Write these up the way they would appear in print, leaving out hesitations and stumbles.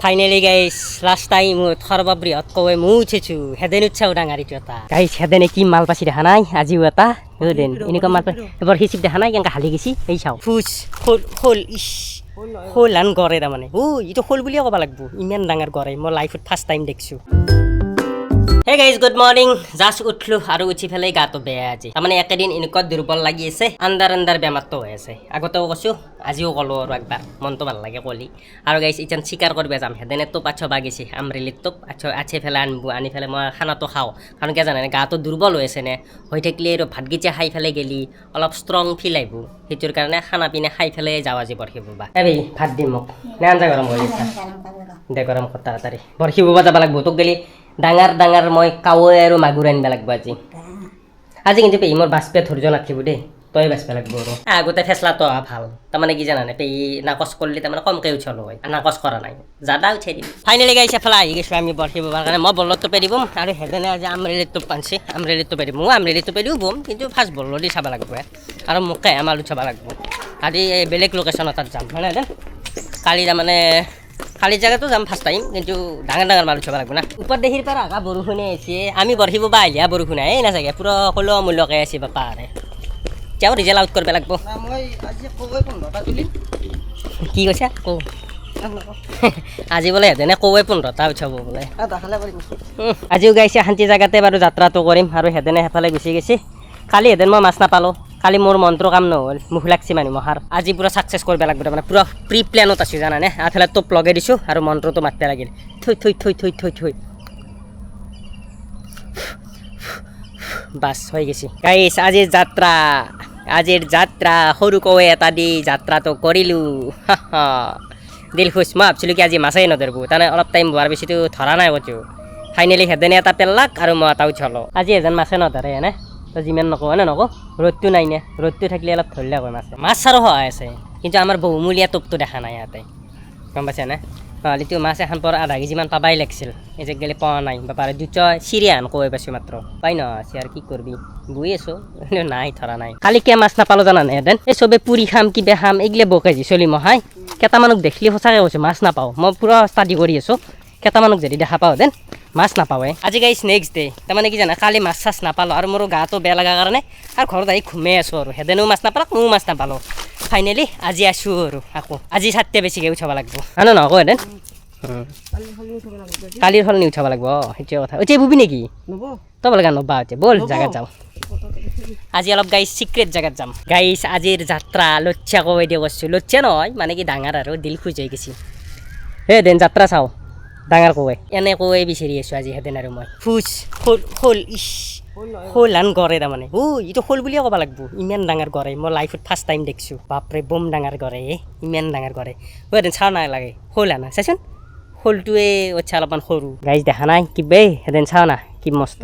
Finally guys, last time thorba bryot kowe mu uchechu heden utchau dangari chota. Guys heden ki mal pasi dekha nai ajiu eta. Heden ini ko mal ebor hisip dekha nai yang hali gisi ei chau. Fuch hol ish. Holan gore da mane. Itu hol bulia koba lagbu. Imen dangar gore mo life first time dekchu. Hey guys, good morning. Just utlu aru uchi phele gato beya aji. Tamane ekadin inko durbol lagi ase. Andar bemar to ase. Agoto kosu আজিও কলো আৰু একবাৰ মনটো ভাল লাগে কলি আৰু guys ইচান শিকাৰ কৰিব যাম হেদেনে তো পাছ বাগিছি আমৰিলিত তো আছে ফেলে আনবো আনি ফেলে মই খানাটো খাও কাৰণ কি জানে গাটো দুৰ্বল হৈ আছে নে হৈ থাকিলে আৰু ভাতগিচা খাই ফেলে গেলি অলপ ষ্ট্ৰং ফিল আইব হেতুৰ কাৰণে খানা পিনে খাই ফেলে যাওয়া যি বৰখিব বা এই ভাত দিম মোক নে আঞ্জা গৰম হৈ আছে দে গৰম কথা তাৰি বৰখিব বা যাব লাগব তো গেলি ডাঙৰ মই কাৱৈ আৰু মাগুৰ আনিব লাগব আজি কিন্তু পেই মোৰ বাছপে ধৈৰ্য নাথিব দে তই বাছপে লাগব আৰু আগতে ফেছলা তো ভাল তাৰমানে কি জানানে পেই নাকচ কৰিলে তাৰমানে কমকে উঠলো হয় নাকচ কৰা নাই জাদা উঠাই দিম ফাইনালি গাইছে ফেলা আহি গৈছো আমি বৰখিব কাৰণে মই বলত পে দিম আৰু হেদেনে আজি আমৰেলিত পানছি আমৰেলিত পে দিম মই আমৰেলিত পে দিও বম কিন্তু ফাৰ্ষ্ট বল দি চাব লাগব আৰু মুকে আমালু চাব লাগব আজি বেলেগ লোকেশনত যাম মানে দেন কালি তাৰমানে খালি জায়গাতো যাম ফাৰ্ষ্ট টাইম কিন্তু ডাঙৰ মাল চাব লাগব না উপৰ দেখিৰ পৰা আগা বৰষুণে আছে আমি বৰখিব বা আহিয়া বৰষুণ আহে না চাগে পুৰা কলো মূল্যকে আছে বাপা আৰে যাও ৰিজাল্ট আউট কৰিব লাগব মই আজি কই 15টা তুলি কি কৈছা কো আজি বলে হেদেনে কই 15টা উঠাব বলে দেখালে পাৰি আজিও গাইছে শান্তি জায়গাতে বাৰু যাত্ৰাটো কৰিম আৰু হেদেনে হেফালে গুচি গেছি কালি হেদেন মই মাছ নাপালো কালি মোৰ মন্ত্ৰ কাম নহল মুখ লাগছি মানে মহাৰ আজি পুৰা সাকসেস কৰিব লাগব মানে পুৰা প্ৰি প্ল্যানত আছো জানানে আফালে টপ লগাই দিছো আৰু মন্ত্ৰটো মাততে লাগিল থৈ বাস হৈ গেছি গাইস আজিৰ যাত্ৰা সৰু কৱে এটা দি যাত্ৰাটো কৰিলো দিল খুশ মই ভাবছিলো কি আজি মাছেই নধৰব তানে অলপ টাইম বোৱাৰ বেছিটো ধৰা নাই কতো ফাইনেলি হেদেনে এটা পেলাক আৰু মই এটা উঠালো আজি এজন মাছে নধৰে এনে তো যিমান নকওঁ নে নকওঁ ৰ'দটো নাই নে ৰ'দটো থাকিলে অলপ ধৰিলে হয় মাছ আৰু হয় আছে কিন্তু আমাৰ বহুমূলীয়া টোপটো দেখা নাই ইয়াতে গম পাইছে নে লিটো মাছ এখন পৰ আধা কেজিমান পাবাই লাগিছিল এই যে গেলে পোৱা নাই বা পাৰে দুটা চিৰিয়ান কৈ পাইছোঁ মাত্ৰ পাই ন আছে আৰু কি কৰিবি বহি আছোঁ নাই ধৰা নাই কালি কিয় মাছ নাপালোঁ জানা নাই এদিন এই চবে পুৰি খাম কিবা খাম এইগিলে বকাইছি চলি মহাই কেইটামানক দেখিলে সঁচাকৈ কৈছোঁ মাছ নাপাওঁ মই পুৰা ষ্টাডি কৰি আছোঁ কেইটামানক যদি দেখা পাওঁ দেন মাছ নাপাওঁৱে আজি গাইছ নেক্সট ডে তাৰমানে কি জানা কালি মাছ চাছ নাপালোঁ আৰু মোৰ গাটো বেয়া লগা কাৰণে আৰু ঘৰত আহি ঘুমাই আছোঁ আৰু হেদেনেও মাছ নাপালাক ময়ো মাছ নাপালোঁ ফাইনেলি আজি আছোঁ আৰু আকৌ আজি চাততে বেছিকৈ উঠাব লাগিব নহয় নকওঁ হেদেন কালিৰ সলনি উঠাব লাগিব সেইটোৱে কথা এতিয়া বুবি নেকি তই লগা নবা এতিয়া ব'ল জাগাত যাওঁ আজি অলপ গাইছ চিক্ৰেট জাগাত যাম গাইছ আজিৰ যাত্ৰা লচ্ছা কবাই দিয়ে কৈছোঁ লচ্ছা নহয় মানে কি ডাঙৰ আৰু দিল খুজ হৈ গৈছে দেন যাত্ৰা চাওঁ ডাঙৰ কৱে এনে কৱে বিচাৰি আছোঁ আজি হেঁতেন আৰু মই ফুচ হল ইছ হলান গড়ে তাৰমানে এইটো হল বুলিয়ে ক'ব লাগব ইমান ডাঙৰ গড়ে মই লাইফত ফাৰ্ষ্ট টাইম দেখিছোঁ বাপৰে বম ডাঙৰ গড়ে ইমান ডাঙৰ গড়ে হেঁতেন চাওঁ নালাগে হল আনা চাইচোন হলটোৱে আচ্ছা অলপমান সৰু গাইজ দেখা নাই কিবেই হেঁতেন চাওঁ না কি মস্ত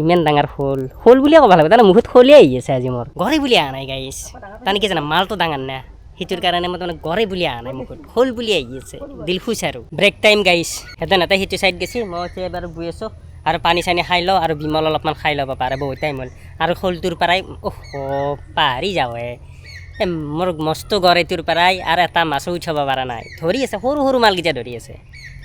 ইমান ডাঙৰ হল বুলিয়ে ক'ব লাগিব তাৰমানে মুখত হলিয়ে আহি আছে আজি মোৰ গড়ে বুলি অহা নাই গাইজ তাৰমানে কি জানা মালটো ডাঙৰ না সেইটোৰ কাৰণে মই তাৰমানে গড়ে বুলি অহা নাই মুখত হল বুলি আহি আছে দিল খুচ আৰু ব্ৰেক টাইম গাইছ হেঁতেন এটা সেইটো চাইড গেছি মই এতিয়া এবাৰ বহি আছোঁ আৰু পানী চানী খাই লওঁ আৰু বিমল অলপমান খাই ল'ব পাৰে বহুত টাইম হ'ল আৰু হলটোৰ পৰাই পাহাৰি যাওঁহে মোৰ মস্ত গড়েটোৰ পৰাই আৰু এটা মাছো উঠাব পৰা নাই ধৰি আছে সৰু মালকেইটা ধৰি আছে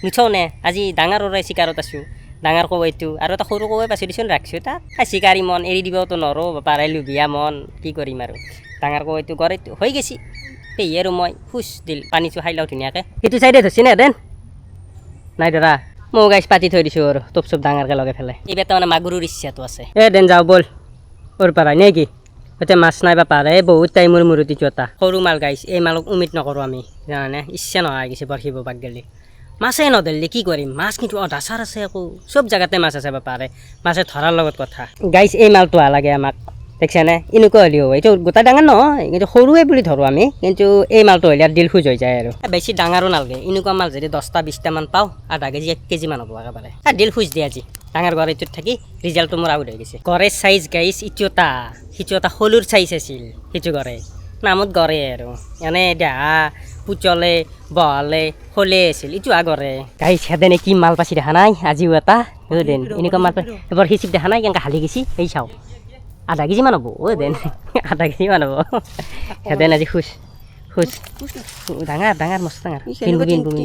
নুঠাওঁ নে আজি ডাঙৰৰে চিকাৰত আছোঁ ডাঙৰ কৱৈটো আৰু এটা সৰু কৱৈ পাছি দিছোঁ ৰাখিছোঁ তাক চিকাৰী মন এৰি দিবতো নৰো পাৰে লুভিয়া মন কি কৰিম আৰু ডাঙৰ কৱৈটো গড়েটো হৈ গৈছি পেহী আৰু মই খুচ দিল পানীটো খাই লওঁ ধুনীয়াকৈ সেইটো চাইডে ধৰছি নে দেন নাই ধৰা মই গাইছ পাতি থৈ দিছোঁ আৰু টপ চপ ডাঙৰকৈ লগাই পেলাই এইবাৰ তাৰমানে মাগুৰৰ ইচ্ছাটো আছে দেন যাওঁ ব'ল ওৰ পৰা নে কি এতিয়া মাছ নাই বা পাৰে বহুত টাইমৰ মূৰতিটো এটা সৰু মাল গাইছ এই মালক উমিদ নকৰোঁ আমি জানানে ইচ্ছা নহয় গৈছে বৰখিব পাক গেলি মাছেই নধৰিলে কি কৰিম মাছ কিন্তু ধাচাৰ আছে আকৌ চব জেগাতে মাছ আছে বা পাৰে মাছে ধৰাৰ লগত কথা গাইছ এই মালটো লাগে আমাক দেখিছানে এনেকুৱা হ'লেও এইটো গোটাই ডাঙৰ নহয় কিন্তু সৰুৱে বুলি ধৰোঁ আমি কিন্তু এই মালটো হ'লে দিল খুজ হৈ যায় আৰু বেছি ডাঙৰো নালাগে এনেকুৱা মাল যদি 10টা 20টামান পাওঁ আধা কেজি 1 কেজিমান হ'ব একেবাৰে দিল খুজ দিয়ে আজি ডাঙৰ গড় এইটোত থাকি ৰিজাল্টটো মোৰ আউট হৈ গৈছে গড়েৰ চাইজ গাইছ সিটো এটা সৰুৰ চাইজ আছিল সিটো গড়ে নামত গড়ে আৰু এনে দেহা পুচলে বহলে হলে আছিল ইটো আগৰে গাইছ হেঁতেনে কি মাল পাছি দেখা নাই আজিও এটা দেন এনেকুৱা মাল এবাৰ সিচিপ দেখা নাই কেনেকৈ হালি গৈছি এই চাওঁ আধা কেজিমান হ'ব দেন আধা কেজিমান হ'ব হেঁতেন আজি খুচ ডাঙৰ ডাঙৰ মস্ত ডাঙৰ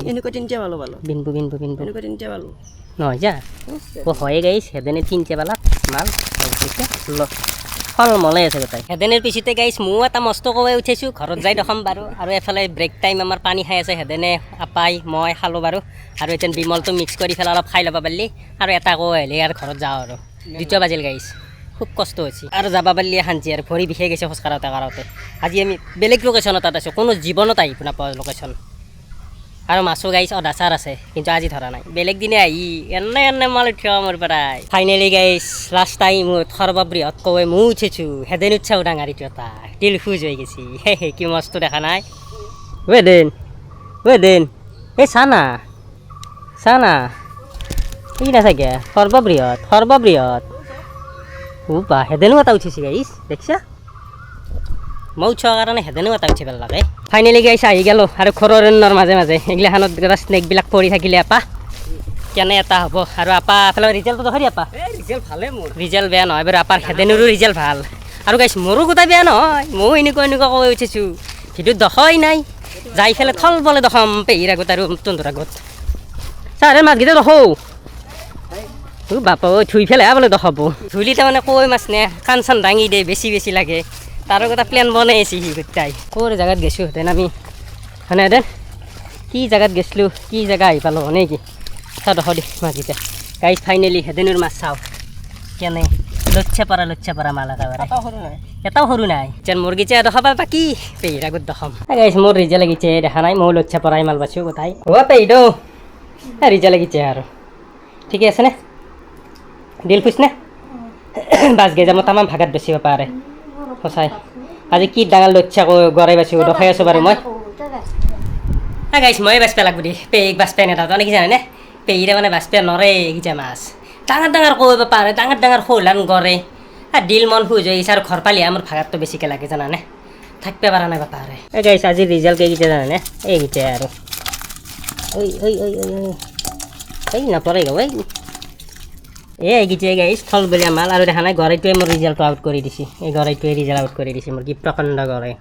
এনেকুৱা তিনিটা পালো বিনবু এনেকুৱা তিনিটা পালো নহয় যা ও হয়ে গাইছ সেদিনে তিনটে পালা মাল ফল মলে আছে গোটাই সেদিনের পিছতে গাইছ ময়ো এটা মস্ত কবাই উঠিছোঁ ঘৰত যাই দেখাম বাৰু আৰু এফালে ব্ৰেক টাইম আমাৰ পানী খাই আছে সেদিনে আপাই মই খালোঁ বাৰু আৰু এতিয়া বিমলটো মিক্স কৰি পেলাই অলপ খাই ল'ব পাৰিলি আৰু এটা কৈ আহিলে আৰু ঘৰত যাওঁ আৰু 2টা বাজিল গাইছ খুব কষ্ট হৈছে আৰু যাব পাৰিলি শান্তি আৰু ভৰি বিষাই গৈছে খোজ কাঢ়োতে আজি আমি বেলেগ লোকেশ্যনত তাত আছোঁ কোনো জীৱনত আহি নাপাওঁ লোকেশ্যন আৰু মাছো গাইছ অদাচাৰ আছে কিন্তু আজি ধৰা নাই বেলেগ দিনে আহি এনে মাল উঠিব মোৰ পৰাই ফাইনেলি গাইছ লাষ্ট টাইম সৰ্ববৃহৎ কৱে মই উঠিছোঁ সেদিন উৎসাহ ডাঙাৰীটো এটা দিল খুজ হৈ গৈছে কি মস্ত দেখা নাই দেন এই চানা কি নাথাকে সৰ্ববৃহৎ বা সেদিনো এটা উঠিছে গাইছ দেখছা মই উঠাৰ কাৰণে সেদিনো এটা উঠি লাগে ফাইনেলি গাইছ আহি গেলোঁ আৰু ঘৰৰ মাজে এইগিলাখানত এটা স্নেকবিলাক পৰি থাকিলে আপা কেনে এটা হ'ব আৰু আপা এফালে ৰিজাল্টটো দেখি আপা ৰিজাল্ট ভালে মোৰ ৰিজাল্ট বেয়া নহয় বাৰু আপাৰ সেদিনৰো ৰিজাল্ট ভাল আৰু গাইছ মোৰো গোটাই বেয়া নহয় ময়ো এনেকুৱা কৈ উঠিছোঁ ভিডিঅ'ত দেখাই নাই যাই ফেলে থল বলে দেখাম পেহীৰ আগত আৰু তন্দুৰ আগত ছাৰে মাছকেইটা দেখোঁ বাপা ধুই ফেলে বোলে দেখাব ধুলি তাৰমানে কৈ মাছ নে কাণ চান দাঙি দে বেছি লাগে তাৰো এটা প্লেন বনাই আছে সি গোটাই ক'ৰ জেগাত গৈছোঁ হেঁতেন আমি মানে হেঁতেন কি জেগাত গৈছিলোঁ কি জেগা আহি পালোঁ নে কি চাওঁ দেখো দে মাছকেইটা গাইছ ফাইনেলি হেঁতেনৰ মাছ চাওঁ কেনে লচ্ছা পৰা মাল এটাও সৰু নাই যেন মুৰ্গীচে দেখাবা বাকী পেহীৰ আগত দেখাম গাইছ মোৰ ৰিজা লাগিছে দেখা নাই মই লচ্ছা পৰাই মাল পাইছোঁ গোটাই পেহী দৌ ৰিজা লাগিছে আৰু ঠিকে আছে নে দিল ফুচ নে বাছ গেজা মই তামাম ভাগাত বেচিব পাৰে সঁচাই আজি কি ডাঙৰ লচ্ছা গড়াই পাইছোঁ দেখাই আছোঁ বাৰু মই গাইছ মই বাচ পেলাক বুলি পেহীক বাচ পেন এটা তাৰমানে কি জানে পেহীৰে মানে বাচ পেন নৰে এইকেইটা মাছ ডাঙৰ কৰিব পাৰে ডাঙৰ শৌলান গড়ে আৰু দিল মন খুজ হৈ গৈছে আৰু ঘৰ পালি মোৰ ভাগাতটো বেছিকৈ লাগে জানানে থাকিব পৰা নাই বাপাৰে গাইছ আজি ৰিজাল্ট কেইকেইটা জানানে এইকেইটাই আৰু এই নপৰে গৈ এইকেইটাই গাইছ থল বলীয়া মাল আৰু দেখা নাই গড়াইটোৱে মোৰ ৰিজাল্টটো আউট কৰি দিছে এই গড়াইটোৱে ৰিজাল্ট আউট কৰি দিছে মোৰ কি প্ৰকাণ্ড গড়াই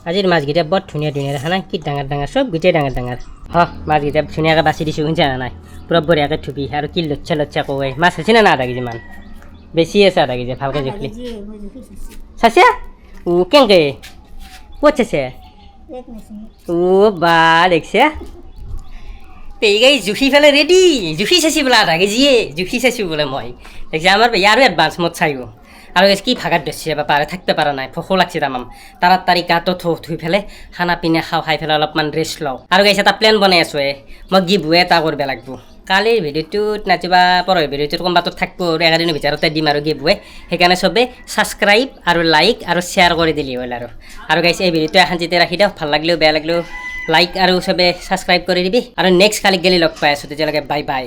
আজিৰ মাছকেইটা বৰ ধুনীয়া দেখা নাই কি ডাঙৰ চব গোটেই ডাঙৰ মাছকেইটা ধুনীয়াকৈ বাছি দিছোঁ শুনিছা নাই পূৰা বঢ়িয়াকৈ থুপি আৰু কি লচ্ছা কৈ মাছ হৈছে না আধা কেজি মান বেছি আছে আধা কেজি ভালকৈ জুখলি চাইছে কেনেকৈ ক'ত চাইছে বা দেখছে পেহী গাই জুখি ফেলে ৰেডি জুখি চাইছি বোলে আধা কেজিয়ে জুখি চাইছোঁ বোলে মই দেখছি আমাৰ পেহী আৰু এডভান্স মত চাইব আৰু কি ভাগাত ধৰিছে বা পাৰে থাকিব পৰা নাই ভোকো লাগছে তামাম তাড়াতাড়ি গাটো ধুই ফেলে খানা পিনা খাই ফেলে অলপমান ৰেষ্ট লওঁ আৰু গাইছে এটা প্লেন বনাই আছোঁ মই গিভৱে এটা কৰিব লাগিব কালিৰ ভিডিঅ'টোত নাচিবা পৰৰ ভিডিঅ'টোত কোনোবাটোত থাকিব আৰু একেদিনৰ ভিতৰতে দিম আৰু গিভৱে সেইকাৰণে চবে ছাবস্ক্ৰাইব আৰু লাইক আৰু শ্বেয়াৰ কৰি দিলি হ'ল আৰু গাইছে এই ভিডিঅ'টো এখানজিতে ৰাখি দিয়ক ভাল লাগিলেও বেয়া লাগিলেও লাইক আৰু চবে ছাবস্ক্ৰাইব কৰি দিবি আৰু নেক্সট কালিক গেলি লগ পাই আছোঁ তেতিয়ালৈকে বাই